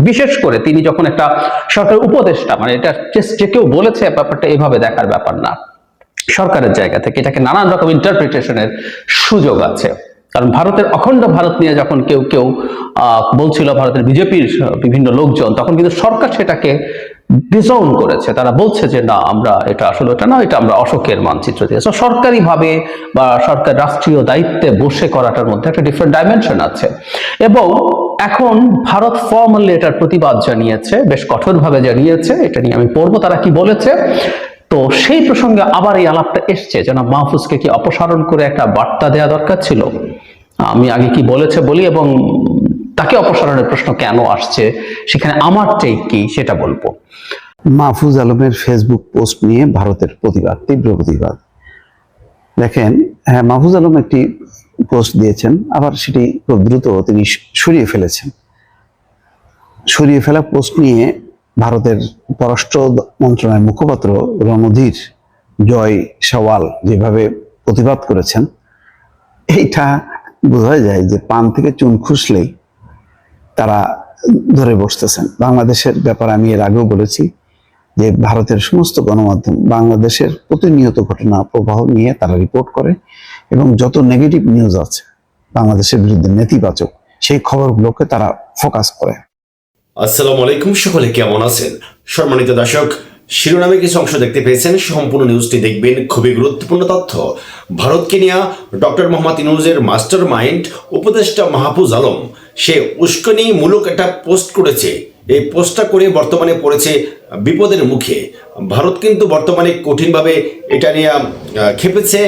বিশেষ করে তিনি যখন একটা সরকার উপদেষ্টা, মানে এটা যে কেউ বলেছে ব্যাপারটা এভাবে দেখার ব্যাপার না, সরকারের জায়গা থেকে এটাকে নানান রকম ইন্টারপ্রিটেশনের সুযোগ আছে। কারণ ভারতের অখণ্ড ভারত নিয়ে যখন কেউ কেউ বলছিল, ভারতের বিজেপির বিভিন্ন লোকজন, তখন কিন্তু সরকার সেটাকে ডিজাউন করেছে। তারা বলছে যে না, আমরা এটা আসলে এটা না, এটা আমরা অশোকের মানচিত্র দিয়েছি। সরকারি ভাবে বা সরকার রাষ্ট্রীয় দায়িত্বে বসে করাটার মধ্যে একটা ডিফারেন্ট ডাইমেনশন আছে। এবং এখন ভারত ফর্মালি এটার প্রতিবাদ জানিয়েছে, বেশ কঠোরভাবে জানিয়েছে। এটা নিয়ে আমি পড়বো তারা কি বলেছে। তো সেই প্রসঙ্গে আবার এই আলাপটা এসছে, যেন মাহফুজকে কি অপসারণ করে একটা বার্তা দেওয়া দরকার ছিল। আমি আগে কি বলেছে বলি এবং তাকে অপসারণের প্রশ্ন কেন আসছে সেখানে আমার টেক কি সেটা বলবো। মাহফুজ আলমের ফেসবুক পোস্ট নিয়ে ভারতের প্রতিবাদ, তীব্র প্রতিবাদ। দেখেন, হ্যাঁ, মাহফুজ আলম একটি পোস্ট দিয়েছেন, আবার সেটি খুব দ্রুত তিনি সরিয়ে ফেলেছেন। সরিয়ে ফেলা পোস্ট নিয়ে ভারতের পররাষ্ট্র মন্ত্রণালয়ের মুখপাত্র রণধীর জয় সওয়াল যেভাবে প্রতিবাদ করেছেন, এইটা বোঝা যায় যে পান থেকে চুন খুসলেই তারা ধরে বসতেছেন। বাংলাদেশের ব্যাপারে আমি এর আগেও বলেছি যে ভারতের সমস্ত গণমাধ্যম বাংলাদেশের প্রতিনিয়ত ঘটনা প্রবাহ নিয়ে তারা রিপোর্ট করে এবং যত নেগেটিভ নিউজ আছে বাংলাদেশের বিরুদ্ধে নেতিবাচক, সেই খবরগুলোকে তারা ফোকাস করে। আসসালামু আলাইকুম, সকলে কেমন আছেন? সম্মানিত দর্শক, শিরোনামে কিছু অংশ দেখতে পেয়েছেন, সম্পূর্ণ নিউজটি দেখবেন। খুবই গুরুত্বপূর্ণ তথ্য। ভারতকে নিয়ে ডক্টর মোহাম্মদ ইউনূসের মাস্টার মাইন্ড উপদেষ্টা মাহফুজ আলম সে উস্কানিমূলক একটা পোস্ট করেছে। এই পোস্টটা করে বর্তমানে পড়েছে বিপদের মুখে। ভারত কিন্তু বর্তমানে কঠিনভাবে এটা নিয়ে খেপেছে।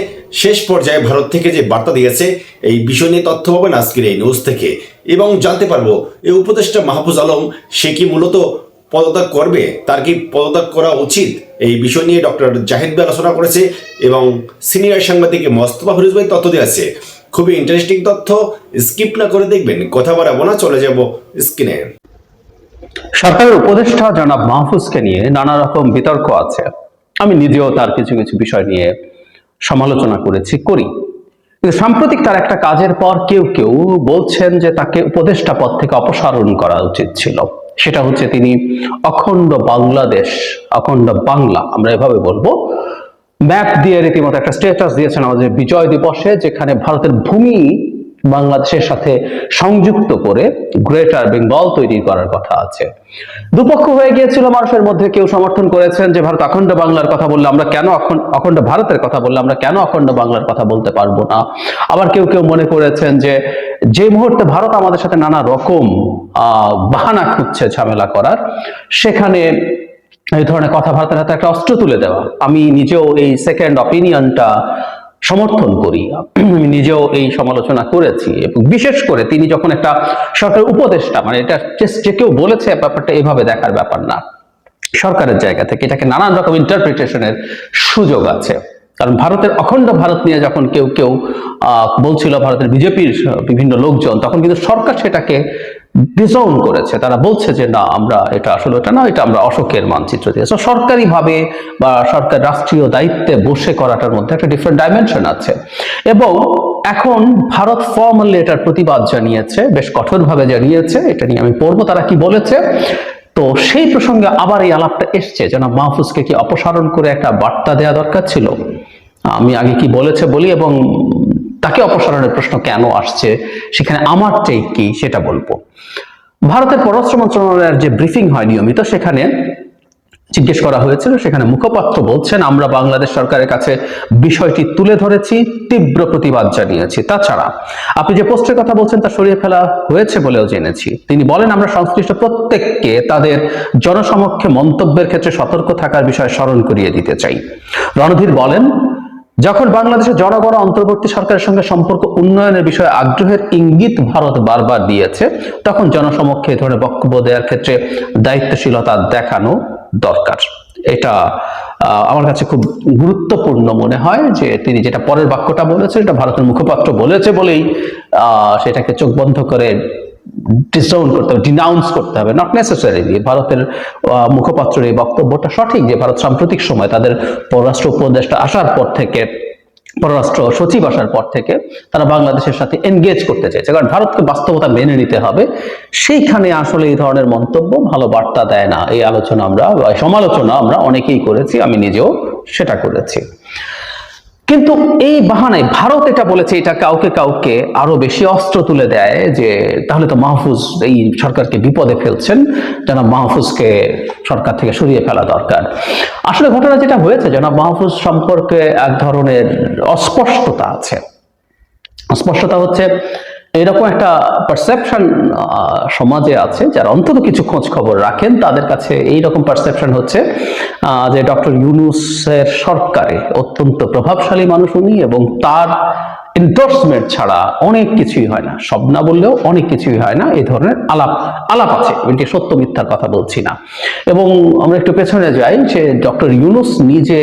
শেষ পর্যায়ে ভারত থেকে যে বার্তা দিয়েছে, এই বিষয় নিয়ে তথ্য পাবেন আজকের এই নিউজ থেকে এবং জানতে পারবো এই উপদেষ্টা মাহফুজ আলম সে কি মূলত পদত্যাগ করবে, তার কি পদত্যাগ করা উচিত, এই বিষয় নিয়ে ডক্টর জাহিদ ভাই আলোচনা করেছে এবং সিনিয়র সাংবাদিক মোস্তফা ফিরোজ ভাই তথ্য দিয়েছে। খুবই ইন্টারেস্টিং তথ্য, স্কিপ না করে দেখবেন। কথা বাড়াবো না, চলে যাব স্ক্রিনে। সরকারের উপদেষ্টা জনাব মাহফুজকে নিয়ে নানা রকম বিতর্ক আছে। আমি নিজেও তার কিছু কিছু বিষয় নিয়ে সমালোচনা করি। কিন্তু সাম্প্রতিক তার একটা কাজের পর কেউ কেউ বলছেন যে তাকে উপদেষ্টা পদ থেকে অপসারণ করা উচিত ছিল। সেটা হচ্ছে তিনি অখণ্ড বাংলাদেশ, অখণ্ড বাংলা, আমরা এভাবে বলবো, ম্যাপ দিয়ে রীতিমতো একটা স্ট্যাটাস দিয়েছেন আমাদের বিজয় দিবসে, যেখানে ভারতের ভূমি বাংলাদেশের সাথে সংযুক্ত করে গ্রেটার বেঙ্গল তৈরি করার কথা আছে। দুপক্ষ হয়ে গিয়েছিল মানুষের মধ্যে। কেউ সমর্থন করেছেন যে ভারত অখণ্ড বাংলার কথা বললে আমরা কেন অখণ্ড ভারতের কথা বললে আমরা কেন অখণ্ড বাংলার কথা বলতে পারবো না। আবার কেউ কেউ মনে করেছেন যে মুহূর্তে ভারত আমাদের সাথে নানা রকম বাহানা খুঁজছে ঝামেলা করার, সেখানে এই ধরনের কথাবার্তার হাতে একটা অস্ত্র তুলে দেওয়া। আমি নিজেও এই সেকেন্ড অপিনিয়নটা সমর্থন করি। আমি নিজেও এই সমালোচনা করেছি এবং বিশেষ করে তিনি যখন একটা সরকার উপদেষ্টা, মানে এটা যে কেউ বলেছে ব্যাপারটা এভাবে দেখার ব্যাপার না, সরকারের জায়গা থেকে এটাকে নানান রকম ইন্টারপ্রিটেশনের সুযোগ আছে। কারণ ভারতের অখণ্ড ভারত নিয়ে যখন কেউ কেউ বলছিল, ভারতের বিজেপির বিভিন্ন লোকজন, তখন কিন্তু সরকার সেটাকে ডিজাউন করেছে। তারা বলছে যে না, আমরা এটা আসলে এটা না, এটা আমরা অশোকের মানচিত্র দিয়েছি। সরকারি ভাবে বা সরকার রাষ্ট্রীয় দায়িত্বে বসে করাটার মধ্যে একটা ডিফারেন্ট ডাইমেনশন আছে। এবং এখন ভারত ফর্মালি এটার প্রতিবাদ জানিয়েছে, বেশ কঠোরভাবে জানিয়েছে। এটা নিয়ে আমি পড়বো তারা কি বলেছে। তো সেই প্রসঙ্গে আবার এই আলাপটা এসছে, যেন মাহফুজকে কি অপসারণ করে একটা বার্তা দেওয়া দরকার ছিল। আমি আগে কি বলেছে বলি এবং তাকে অপসারণের প্রশ্ন কেন আসছে সেখানে আমার টেক কি সেটা বলবো। ভারতের পররাষ্ট্র মন্ত্রণালয়ের যে ব্রিফিং হয় নিয়মিত, সেখানে জিজ্ঞেস করা হয়েছিল, সেখানে মুখপাত্র বলছেন আমরা বাংলাদেশ সরকারের কাছে বিষয়টি তুলে ধরেছি, তীব্র প্রতিবাদ জানিয়েছি। তাছাড়া আপনি যে পোস্টের কথা বলছেন তা সরিয়ে ফেলা হয়েছে বলেও জেনেছি। তিনি বলেন আমরা সংশ্লিষ্ট প্রত্যেককে তাদের জনসমক্ষে মন্তব্যের ক্ষেত্রে সতর্ক থাকার বিষয়ে স্মরণ করিয়ে দিতে চাই। রণধীর বলেন, যখন বাংলাদেশের জনগণ অন্তর্বর্তী সরকারের সঙ্গে সম্পর্ক উন্নয়নের বিষয়ে আগ্রহের ইঙ্গিত ভারত বারবার দিয়েছে, তখন জনসমক্ষে এই ধরনের বক্তব্য দেওয়ার ক্ষেত্রে দায়িত্বশীলতা দেখানো দরকার। এটা আমার কাছে খুব গুরুত্বপূর্ণ মনে হয় যে তিনি যেটা পরের বাক্যটা বলেছেন, এটা ভারতের মুখপাত্র বলেছে বলেই সেটাকে চোখ বন্ধ করে ডিসাউন করতে হবে, ডিনাউন্স করতে হবে, নট নেসেসারিলি। ভারতের মুখপাত্রের এই বক্তব্যটা সঠিক যে ভারত সাম্প্রতিক সময় তাদের পররাষ্ট্র উপদেষ্টা আসার পর থেকে পররাষ্ট্র সচিব আসার পর থেকে তারা বাংলাদেশের সাথে এনগেজ করতে চাইছে, কারণ ভারতকে বাস্তবতা মেনে নিতে হবে। সেইখানে আসলে এই ধরনের মন্তব্য ভালো বার্তা দেয় না। এই আলোচনা আমরা বা সমালোচনা আমরা অনেকেই করেছি, আমি নিজেও সেটা করেছি। কিন্তু এই বাহানায় ভারত এটা বলেছে, এটা কাউকে কাউকে আরো বেশি অস্ত্র তুলে দেয় যে তাহলে তো মাহফুজ এই সরকারকে বিপদে ফেলছেন, জনাব মাহফুজকে সরকার থেকে সরিয়ে ফেলা দরকার। আসলে ঘটনা যেটা হয়েছে, জনাব মাহফুজ সম্পর্কে এক ধরনের অস্পষ্টতা আছে। অস্পষ্টতা হচ্ছে এরকম একটা পারসেপশন সমাজে আছে, যারা অন্তত কিছু খোঁজ খবর রাখেন তাদের কাছে এইরকম পারসেপশন হচ্ছে যে ডক্টর ইউনূসের সরকারে অত্যন্ত প্রভাবশালী মানুষ উনি, এবং তার এন্ডোর্সমেন্ট ছাড়া অনেক কিছুই হয় না। সব না বললেও অনেক কিছুই হয় না, এই ধরনের আলাপ আছে। এটি সত্য মিথ্যার কথা বলছি না। এবং আমরা একটু পেছনে যাই, যে ডক্টর ইউনূস নিজে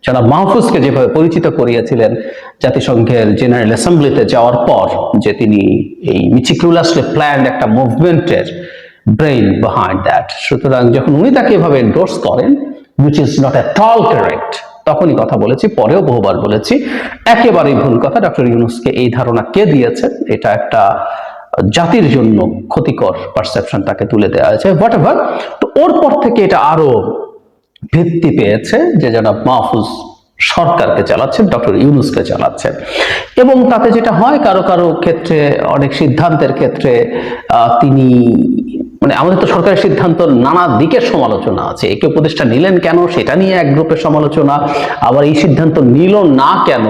জনাব মাহফুজকে যেভাবে পরিচিত করিয়েছিলেন জাতিসংঘের জেনারেল অ্যাসেম্বলিতে যাওয়ার পর, যে তিনি এই মিটিকুলাসলি প্ল্যান্ড একটা মুভমেন্টের ব্রেইন বিহাইন্ড দ্যাট। সুতরাং যখন উনি তাকে এভাবে এন্ডোর্স করেন, which is not at all correct, তখনই কথা বলেছি, পরেও বহুবার বলেছি, একেবারেই ভুল কথা। ডক্টর ইউনূসকে এই ধারণা কে দিয়েছেন, এটা একটা জাতির জন্য ক্ষতিকর পারসেপশন তাকে তুলে দেওয়া হয়েছে, হোয়াট এভার। তো ওর পর থেকে এটা আরো ভিত্তি পেয়েছে যে জনাব মাহফুজ সরকারকে চালাচ্ছেন, ডক্টর ইউনূসকে চালাচ্ছেন। এবং তাতে যেটা হয়, কারো কারো ক্ষেত্রে, অনেক সিদ্ধান্তের ক্ষেত্রে তিনি, মানে আমাদের তো সরকারের সিদ্ধান্ত নানা দিকের সমালোচনা আছে। একে উপদেষ্টা নিলেন কেন সেটা নিয়ে এক গ্রুপের সমালোচনা, আবার এই সিদ্ধান্ত নিল না কেন,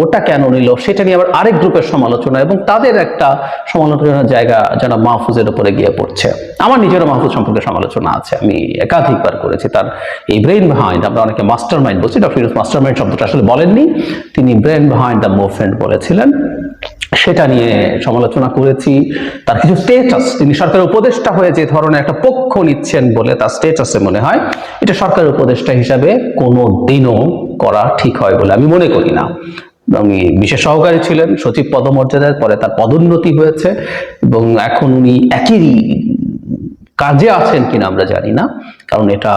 ওটা কেন নিল সেটা নিয়ে আবার আরেক গ্রুপের সমালোচনা, এবং তাদের একটা সমালোচনার জায়গা জনাব মাহফুজের উপরে গিয়ে পড়ছে। আমার নিজেরও মাহফুজ সম্পর্কে সমালোচনা আছে, আমি একাধিকবার করেছি। তার এই ব্রেইন বিহাইন্ড, আমরা অনেকে মাস্টার মাইন্ড বলছি, ডক্টর ইউনূস মাস্টার মাইন্ড শব্দটা আসলে বলেননি, তিনি ব্রেইন বিহাইন্ড দ্য মুভমেন্ট বলেছিলেন। সেটা নিয়ে সমালোচনা করেছি। তার কিছু স্টেটাস, তিনি সরকারের উপদেষ্টা হয়ে যে ধরনের একটা পক্ষ নিচ্ছেন বলে তার স্টেটাসে মনে হয়, এটা সরকারের উপদেষ্টা হিসাবে কোনো দিনও করা ঠিক হয় বলে আমি মনে করি না। উনি বিশেষ সহকারী ছিলেন, সচিব পদমর্যাদার, পরে তার পদোন্নতি হয়েছে, এবং এখন উনি একই কাজে আছেন কিনা আমরা জানি না, কারণ এটা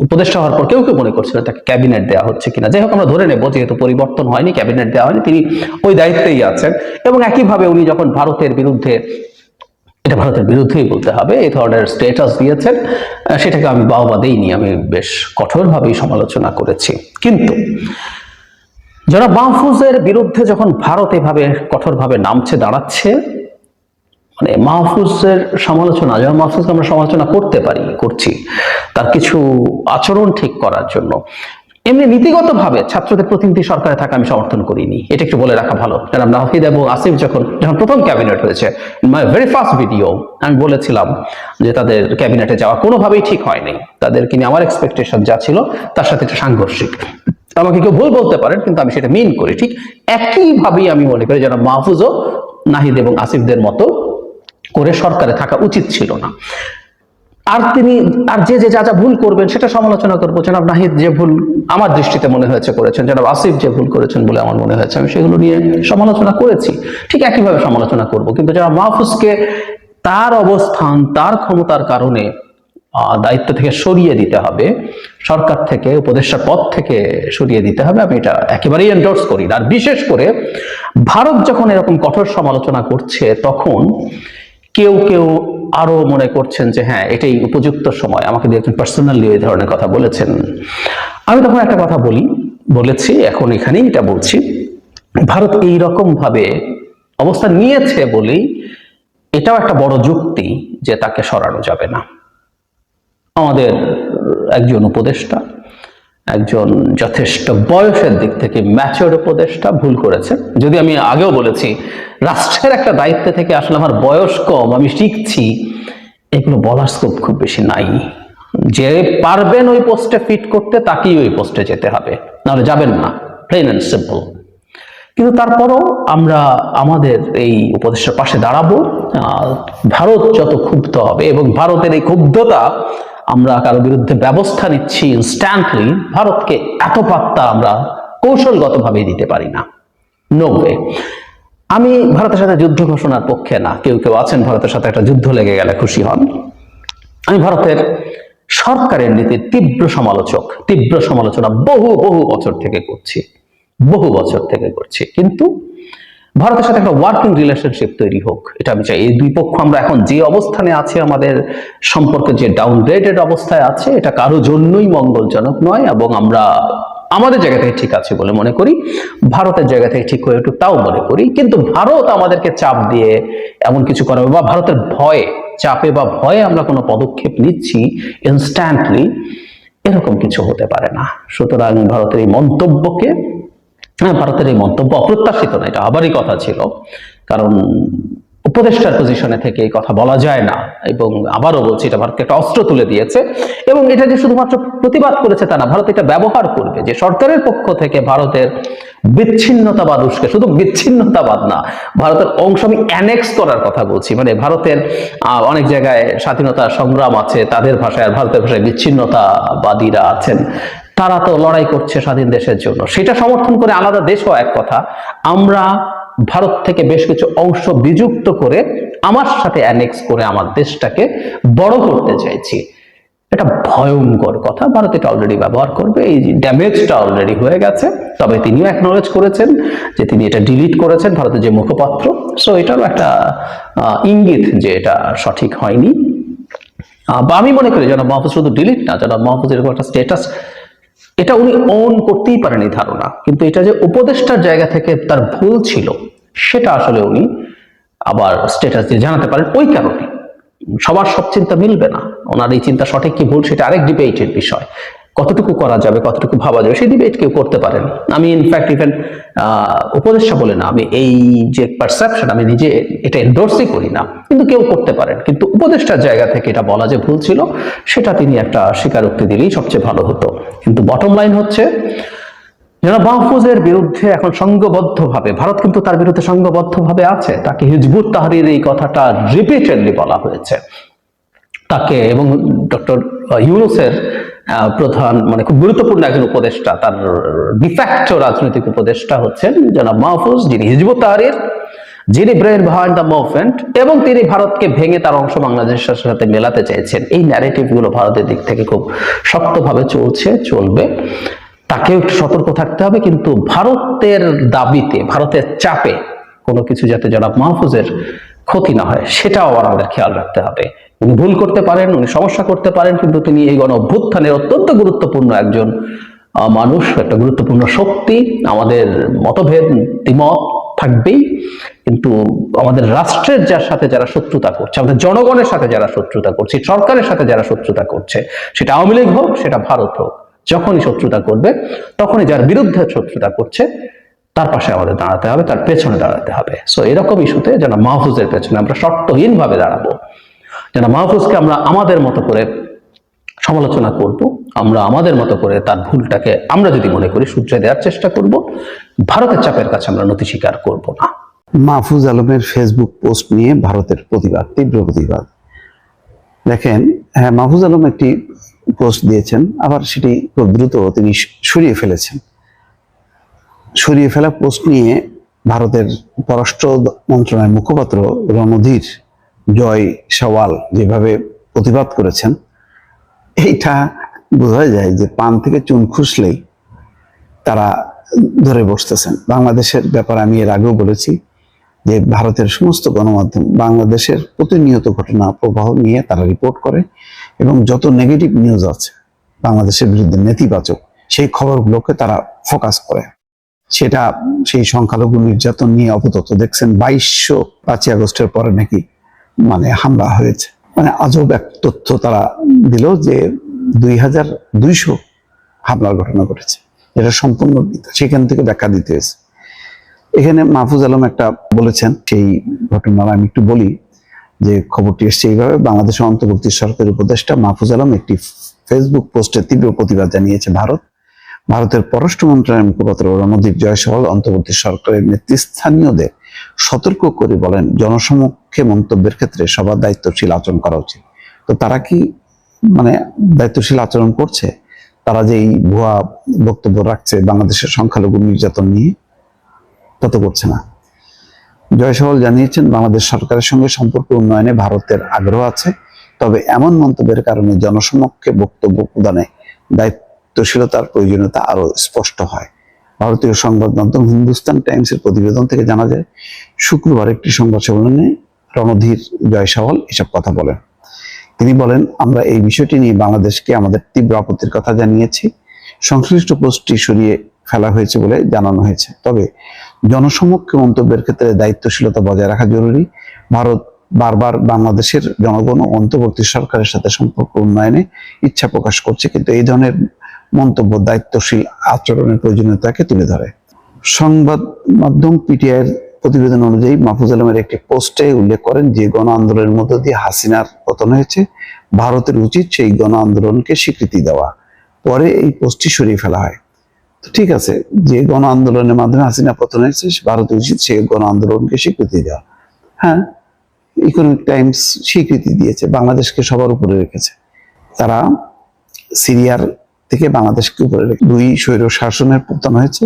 উপদেষ্টা হওয়ার পর কেউ কেউ মনে করছিল তাকে ক্যাবিনেট দেওয়া হচ্ছে কিনা। যাই হোক, আমরা ধরে নেব যেহেতু পরিবর্তন হয়নি, ক্যাবিনেট দেওয়া হয়নি, তিনি ওই দায়িত্বেই আছেন। এবং একইভাবে উনি যখন ভারতের বিরুদ্ধে, এটা ভারতের বিরুদ্ধেই বলতে হবে, এই ধরনের স্টেটাস দিয়েছেন, সেটাকে আমি বাহবা দেইনি, আমি বেশ কঠোরভাবেই সমালোচনা করেছি। কিন্তু জনাব মাহফুজের বিরুদ্ধে যখন ভারত এভাবে কঠোরভাবে নামছে, দাঁড়াচ্ছে, মানে মাহফুজের সমালোচনা, যেমন মাহফুজকে আমরা সমালোচনা করতে পারি, করছি তার কিছু আচরণ ঠিক করার জন্য। এমনি নীতিগতভাবে ছাত্রদের প্রতিনিধি সরকারে থাকা আমি সমর্থন করিনি, এটা একটু বলে রাখা ভালো। জনাব নাহিদ এবং আসিফ যখন প্রথম ক্যাবিনেট হয়েছে, মাই ভেরি ফার্স্ট ভিডিও আমি বলেছিলাম যে তাদের ক্যাবিনেটে যাওয়া কোনোভাবেই ঠিক হয়নি। তাদেরকে নিয়ে আমার এক্সপেকটেশন যা ছিল তার সাথে একটা সাংঘর্ষিক। আমাকে কেউ ভুল বলতে পারেন, কিন্তু আমি সেটা মিন করি। ঠিক একইভাবেই আমি মনে করি জনাব মাহফুজও নাহিদ এবং আসিফদের মতো করে সরকারে থাকা উচিত ছিল না। আর তিনি যে যা যা ভুল করবেন সেটা সমালোচনা করবো। জনাব নাহিদ যে ভুল আমার দৃষ্টিতে মনে হয়েছে করেছেন, জনাব আসিফ যে ভুল করেছেন বলে আমার মনে হয়েছে, আমি সেগুলো নিয়ে সমালোচনা করেছি, ঠিক একইভাবে সমালোচনা করব। কিন্তু জনাব মাহফুজকে তার অবস্থান, তার ক্ষমতার কারণে দায়িত্ব থেকে সরিয়ে দিতে হবে, সরকার থেকে, উপদেষ্টা পদ থেকে সরিয়ে দিতে হবে, আমি এটা একেবারেই এন্ডোর্স করি না। আর বিশেষ করে ভারত যখন এরকম কঠোর সমালোচনা করছে, তখন কেউ কেউ আরো মনে করছেন যে হ্যাঁ, এটাই উপযুক্ত সময়। আমাকে দিয়ে একজন পার্সোনালি এই ধরনের কথা বলেছেন। আমি তখন একটা কথা বলেছি, এখন এখানেই এটা বলছি, ভারত এইরকম ভাবে অবস্থান নিয়েছে বলেই এটাও একটা বড় যুক্তি যে তাকে সরানো যাবে না। আমাদের একজন উপদেষ্টা, একজন যথেষ্ট বয়সের দিক থেকে ম্যাচিওর উপদেষ্টা, ভুল করেছে। যদি আমি আগেও বলেছি, রাষ্ট্রের একটা দায়িত্ব থেকে আসলে আমার বয়স কম, আমি শিখছি, এগুলো বলার স্কোপ খুব বেশি নাই। যে পারবেন ওই পোস্টে ফিট করতে, তাকেই ওই পোস্টে যেতে হবে, নাহলে যাবেন না, প্লেন অ্যান্ড সিম্পল। কিন্তু তারপরও আমরা আমাদের এই উপদেষ্টার পাশে দাঁড়াবো। ভারত যত ক্ষুব্ধ হবে, এবং ভারতের এই ক্ষুব্ধতা, আমরা কারো বিরুদ্ধে ব্যবস্থা নিচ্ছি ইনস্ট্যান্টলি, ভারতকে এত পাত্তা আমরা কৌশলগতভাবে দিতে পারি না, নো ওয়ে। আমি ভারতের সাথে যুদ্ধ ঘোষণার পক্ষে না। কেউ কেউ আছেন ভারতের সাথে একটা যুদ্ধ লেগে গেলে খুশি হন। আমি ভারতের সরকারের নীতির তীব্র সমালোচনা বহু বছর থেকে করছি। বহু বছর থেকে করছি। কিন্তু ভারতের সাথে একটা ওয়ার্কিং রিলেশনশিপ তৈরি হোক, এটা আমি চাই। এই দুই পক্ষ আমরা এখন যে অবস্থানে আছে, আমাদের সম্পর্কে যে ডাউনগ্রেডেড অবস্থায় আছে, এটা কারো জন্যই মঙ্গলজনক নয়। এবং আমরা আমাদের জায়গা থেকে ঠিক আছে বলে মনে করি, ভারতের জায়গা থেকে ঠিক হয়ে একটু তাও মনে করি। কিন্তু ভারত আমাদেরকে চাপ দিয়ে এমন কিছু করাবে, বা ভারতের ভয়ে, চাপে বা ভয়ে আমরা কোনো পদক্ষেপ নিচ্ছি ইনস্ট্যান্টলি, এরকম কিছু হতে পারে না। সুতরাং ভারতের এই মন্তব্যকে, ভারতের এই মন্তব্য অপ্রত্যাশিত না, এটা আবারই কথা ছিল, কারণ উপদেষ্টার পজিশনে থেকে এই কথা বলা যায় না। এবং আবারও বলছি, এটা ভারতকে একটা অস্ত্র তুলে দিয়েছে। এবং এটা যে শুধুমাত্র প্রতিবাদ করেছে তা না, ভারত এটা ব্যবহার করবে, যে সরকারের পক্ষ থেকে ভারতের বিচ্ছিন্নতাবাদ উস্কে, শুধু বিচ্ছিন্নতাবাদ না, ভারতের অংশ, আমি অ্যানেক্স করার কথা বলছি, মানে ভারতের অনেক জায়গায় স্বাধীনতা সংগ্রাম আছে তাদের ভাষায়, আর ভারতের ভাষায় বিচ্ছিন্নতাবাদীরা আছেন, তারা তো লড়াই করছে স্বাধীন দেশের জন্য, সেটা সমর্থন করে আলাদা দেশ হওয়া এক কথা। আমরা ভারত থেকে বেশ কিছু অংশ বিযুক্ত করে আমার সাথে অ্যানেক্স করে আমার দেশটাকে বড় করতে চাইছি, এটা ভয়ঙ্কর কথা। ভারত এটা অলরেডি ব্যবহার করবে, এই ড্যামেজটা অলরেডি হয়ে গেছে। তবে তিনিও অ্যাকনলেজ করেছেন যে তিনি এটা ডিলিট করেছেন, ভারতের যে মুখপাত্র। সো এটারও একটা ইঙ্গিত যে এটা সঠিক হয়নি। বা আমি মনে করি জনাব মাহফুজ শুধু ডিলিট না, জনাব মাহফুজ এরকম একটা স্ট্যাটাস, এটা উনি ওন করতেই পারেনি ধারণা, কিন্তু এটা যে উপদেষ্টার জায়গা থেকে তার ভুল ছিল, সেটা আসলে উনি আবার স্ট্যাটাস দিয়ে জানাতে পারেন। ওই কারণে সবার সব চিন্তা মিলবে না, ওনার এই চিন্তা সঠিক কি ভুল সেটা আরেক ডিবেটের বিষয়। কতটুকু করা যাবে, কতটুকু ভাবা যাবে, সেই ডিবেট কেউ করতে পারেন। আমি ইনফ্যাক্ট ইভেন উপদেষ্টা বলে না, আমি এই যে পারসেপশন, আমি নিজে এটা এন্ডোর্সই করি না, কিন্তু কেউ করতে পারেন। কিন্তু উপদেষ্টার জায়গা থেকে এটা বলা যে ভুল ছিল, সেটা তিনি একটা স্বীকারোক্তি দিলেই সবচেয়ে ভালো হতো। কিন্তু বটম লাইন হচ্ছে, জনাব মাহফুজের বিরুদ্ধে এখন সংঘবদ্ধভাবে, ভারত কিন্তু তার বিরুদ্ধে সংঘবদ্ধভাবে আছে, তাকে হিজবুত তাহরির এই কথাটা রিপিটেডলি বলা হয়েছে তাকে। এবং ডক্টর ইউনূসের প্রধান, মানে খুব গুরুত্বপূর্ণ একজন উপদেষ্টা, তার ডিফ্যাক্টো রাজনৈতিক উপদেষ্টা হচ্ছেন জনাব মাহফুজ, যিনি হিজবুত তাহরির, যিনি ব্রেন বিহাইন্ড দ্য মুভমেন্ট, এবং তিনি ভারতকে ভেঙে তার অংশ বাংলাদেশের সাথে মেলাতে চাইছেন। এই ন্যারেটিভ গুলো ভারতের দিক থেকে খুব শক্তভাবে চলবে। তাকেও একটু সতর্ক থাকতে হবে। কিন্তু ভারতের দাবিতে, ভারতের চাপে কোনো কিছু যাতে জনাব মাহফুজের ক্ষতি না হয়, সেটাও আবার আমাদের খেয়াল রাখতে হবে। উনি ভুল করতে পারেন, উনি সমস্যা করতে পারেন, কিন্তু তিনি এই গণ অভ্যুত্থানের অত্যন্ত গুরুত্বপূর্ণ একজন মানুষ, একটা গুরুত্বপূর্ণ শক্তি। আমাদের মতভেদ, দ্বিমত থাকবেই, কিন্তু আমাদের রাষ্ট্রের যার সাথে যারা শত্রুতা করছে, আমাদের জনগণের সাথে যারা শত্রুতা করছে, সরকারের সাথে যারা শত্রুতা করছে, সেটা আওয়ামী লীগ হোক, সেটা ভারত হোক, যখনই শত্রুতা করবে, তখনই যার বিরুদ্ধে শত্রুতা করছে তার পাশে আমাদের দাঁড়াতে হবে, তার পেছনে দাঁড়াতে হবে। সো এরকম ইস্যুতে যেন মাহফুজের পেছনে আমরা শর্তহীন ভাবে দাঁড়াবো, যেন মাহফুজকে আমরা আমাদের মতো করে সমালোচনা করব, আমরা আমাদের মতো করে তার ভুলটাকে আমরা যদি মনে করি শুধরে দেওয়ার চেষ্টা করব। ভারতের চাপের কাছে আমরা নতি স্বীকার করব না। মাহফুজ আলমের ফেসবুক পোস্ট নিয়ে ভারতের প্রতিবাদ, তীব্র প্রতিবাদ। দেখেন, হ্যাঁ, মাহফুজ আলম একটি পোস্ট দিয়েছেন, আবার সেটি খুব দ্রুত তিনি সরিয়ে ফেলেছেন। সরিয়ে ফেলা পোস্ট নিয়ে ভারতের পররাষ্ট্র মন্ত্রণালয়ের মুখপাত্র রণধীর জয় সওয়াল যেভাবে প্রতিবাদ করেছেন, এইটা বোঝা যায় যে পান থেকে চুন খুসলেই তারা ধরে বসতেছেন। বাংলাদেশের ব্যাপারে আমি এর আগেও বলেছি যে ভারতের সমস্ত গণমাধ্যম বাংলাদেশের প্রতিনিয়ত ঘটনা প্রবাহ নিয়ে তারা রিপোর্ট করে, এবং যত নেগেটিভ নিউজ আছে বাংলাদেশের বিরুদ্ধে নেতিবাচক, সেই খবরগুলোকে তারা ফোকাস করে। সেটা সেই সংখ্যালঘু নির্যাতন নিয়ে আপাতত দেখছেন 5 আগস্টের পরে নাকি হামলা হয়েছে, আজব এক তথ্য তারা দিল যে 2200 হামলার ঘটনা ঘটেছে, যেটা সম্পূর্ণ মিথ্যা। সেখান থেকে ব্যাখ্যা দিতে হয়েছে। এখানে মাহফুজ আলম একটা বলেছেন, সেই ঘটনার আমি একটু বলি যে খবরটি এসছে এইভাবে। বাংলাদেশের অন্তর্বর্তী সরকারের উপদেষ্টা মাহফুজ আলম একটি ফেসবুক পোস্টে তীব্র প্রতিবাদ জানিয়েছে ভারতের পররাষ্ট্র মন্ত্রণালয়ের মুখপাত্র রণধীর জয়সওয়াল অন্তর্বর্তী সরকারের নেতৃস্থানীয়দের সতর্ক করে বলেন, জনসমক্ষে মন্তব্যের ক্ষেত্রে সবার দায়িত্বশীল আচরণ করা উচিত। তো তারা কি দায়িত্বশীল আচরণ করছে? তারা যে এই ভুয়া বক্তব্য রাখছে বাংলাদেশের সংখ্যালঘু নির্যাতন নিয়ে, তা তো করছে না। জয়সওয়াল জানিয়েছেন, বাংলাদেশ সরকারের সঙ্গে সম্পর্ক উন্নয়নে ভারতের আগ্রহ আছে, তবে এমন মন্তব্যের কারণে জনসমক্ষে বক্তব্য প্রদানে দায়িত্বশীলতার প্রয়োজনীয়তা আরো স্পষ্ট হয়। ভারতীয় সংবাদ মাধ্যম হিন্দুস্তান টাইমসের প্রতিবেদন থেকে জানা যায়, শুক্রবার একটি সংবাদ সম্মেলনে রণধীর জয়সওয়াল এসব কথা বলেন। তিনি বলেন, আমরা এই বিষয়টি নিয়ে বাংলাদেশকে আমাদের তীব্র আপত্তির কথা জানিয়েছি। সংশ্লিষ্ট পোস্টটি সরিয়ে ফেলা হয়েছে বলে জানানো হয়েছে। তবে জনসমক্ষে মন্তব্যের ক্ষেত্রে দায়িত্বশীলতা বজায় রাখা জরুরি। ভারত বারবার বাংলাদেশের জনগণ ও অন্তর্বর্তী সরকারের সাথে সম্পর্ক উন্নয়নে ইচ্ছা প্রকাশ করছে, কিন্তু এই ধরনের মন্তব্য দায়িত্বশীল আচরণের প্রয়োজনীয়তাকে তুলে ধরে। সংবাদ মাধ্যম পিটিআইয়ের প্রতিবেদন অনুযায়ী মাহফুজ আলমের একটি পোস্টে উল্লেখ করেন, যে গণ আন্দোলনের মধ্য দিয়ে হাসিনার পতন হয়েছে, ভারতের উচিত সেই গণ আন্দোলনকে স্বীকৃতি দেওয়া। পরে এই পোস্টটি সরিয়ে ফেলা হয়। তো ঠিক আছে, যে গণ আন্দোলনের মাধ্যমে হাসিনা পতন হয়েছে, ভারতের উচিত সেই গণ আন্দোলনকে স্বীকৃতি দেওয়া। হ্যাঁ, ইকোনমিক টাইমস স্বীকৃতি দিয়েছে, বাংলাদেশকে সবার উপরে রেখেছে। তারা সিরিয়ার থেকে বাংলাদেশকে উপরে রেখে 2 স্বৈর শাসনের পতন হয়েছে,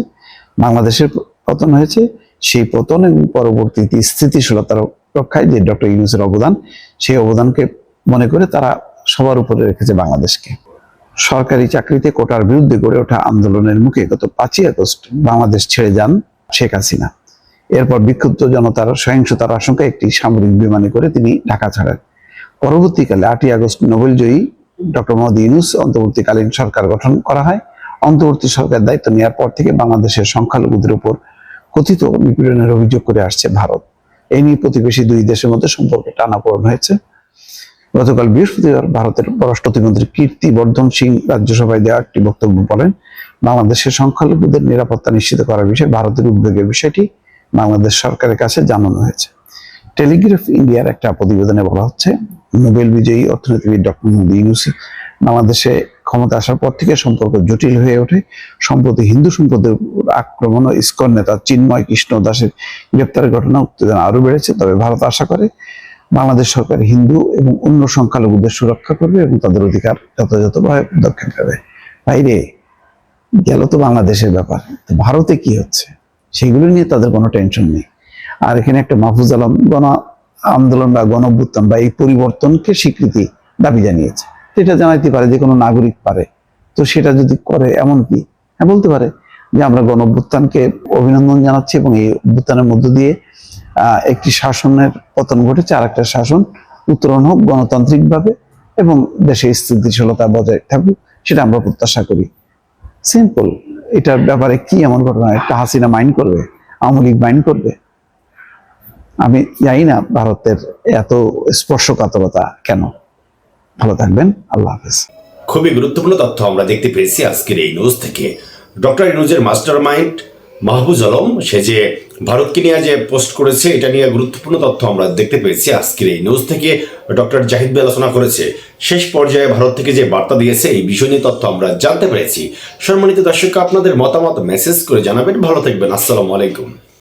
বাংলাদেশের পতন হয়েছে। সেই পতন এবং পরবর্তীতে স্থিতিশীলতার রক্ষায় যে ডক্টর ইউনূসের অবদান, সেই অবদানকে মনে করে তারা সবার উপরে রেখেছে বাংলাদেশকে। সরকারি চাকরিতে কোটার বিরুদ্ধে গড়ে ওঠা আন্দোলনের মুখে গত 5ই আগস্ট বাংলাদেশ ছেড়ে যান শেখ হাসিনা। এরপর বিক্ষুব্ধ জনতার সহিংসতার আশঙ্কায় একটি সামরিক বিমানে করে তিনি ঢাকা ছাড়েন। পরবর্তীকালে 8ই আগস্ট নোবেলজয়ী ডক্টর মোহাম্মদ ইউনূস অন্তর্বর্তীকালীন সরকার গঠন করা হয়। অন্তর্বর্তী সরকার দায়িত্ব নেওয়ার পর থেকে বাংলাদেশের সংখ্যালঘুদের উপর কথিত নিপীড়নের অভিযোগ করে আসছে ভারত। এই নিয়ে প্রতিবেশী 2 দেশের মধ্যে সম্পর্কে টানাপোড়েন হয়েছে। গতকাল বৃহস্পতিবার ভারতের পররাষ্ট্র প্রতিমন্ত্রী কীর্তিবর্ধন সিং রাজ্যসভায় দেওয়া একটি বক্তব্য বলেন, বাংলাদেশের সংখ্যালঘুদের নিরাপত্তা নিশ্চিত করার বিষয়ে ভারতের উদ্বেগের বিষয়টি বাংলাদেশ সরকারের কাছে জানানো হয়েছে। টেলিগ্রাফ ইন্ডিয়ার একটা প্রতিবেদনে বলা হচ্ছে, নোবেল বিজয়ী অর্থনীতিবিদ ডক্টর মোহাম্মদ ইউনূস বাংলাদেশে ক্ষমতা আসার পর থেকে সম্পর্ক জটিল হয়ে ওঠে। সম্প্রতি হিন্দু সম্প্রদায়ের আক্রমণ ও ইসকন নেতা চিন্ময় কৃষ্ণ দাসের গ্রেপ্তারের ঘটনা উত্তেজনা আরো বেড়েছে। তবে ভারত আশা করে বাংলাদেশ সরকার হিন্দু এবং অন্য সংখ্যালঘুদের সুরক্ষা করবে এবং তাদের অধিকার যথাযথভাবে পদক্ষেপ নেবে। বাইরে গেল তো বাংলাদেশের ব্যাপার, ভারতে কি হচ্ছে সেগুলো নিয়ে তাদের কোনো টেনশন নেই। আর এখানে একটা মাহফুজ আলম গণ আন্দোলন বা গণ অভ্যুত্থান বা এই পরিবর্তনকে স্বীকৃতি দাবি জানিয়েছে। এটা জানাইতে পারে, যে কোনো নাগরিক পারে। তো সেটা যদি করে, এমন কি হ্যাঁ বলতে পারে যে আমরা গণ অভ্যুত্থানকে অভিনন্দন জানাচ্ছি এবং এই অভ্যুত্থানের মধ্য দিয়ে একটি শাসনের পতন ঘটেছে, আর একটা শাসন উত্তরণ হোক গণতান্ত্রিক ভাবে এবং দেশে স্থিতিশীলতা বজায় থাকুক, সেটা আমরা প্রত্যাশা করি। সিম্পল। এটার ব্যাপারে কি এমন ঘটনা একটা হাসিনা মাইন্ড করবে, আওয়ামী লীগ মাইন্ড করবে? আমি জানি না ভারতের এত স্পর্শকাতরতা কেন। ভালো থাকবেন, আল্লাহ হাফেজ। খুবই গুরুত্বপূর্ণ তথ্য আমরা দেখতে পেয়েছি আজকের এই নিউজ থেকে। ডক্টর ইউনূসের মাস্টার মাইন্ড মাহফুজ আলম, সে যে ভারতকে নিয়ে যে পোস্ট করেছে, এটা নিয়ে গুরুত্বপূর্ণ তথ্য আমরা দেখতে পেয়েছি আজকের এই নিউজ থেকে। ডক্টর জাহিদ ভাই আলোচনা করেছে, শেষ পর্যায়ে ভারত থেকে যে বার্তা দিয়েছে এই বিষয় নিয়ে তথ্য আমরা জানতে পেরেছি। সম্মানিত দর্শক, আপনাদের মতামত মেসেজ করে জানাবেন। ভালো থাকবেন, আসসালামু আলাইকুম।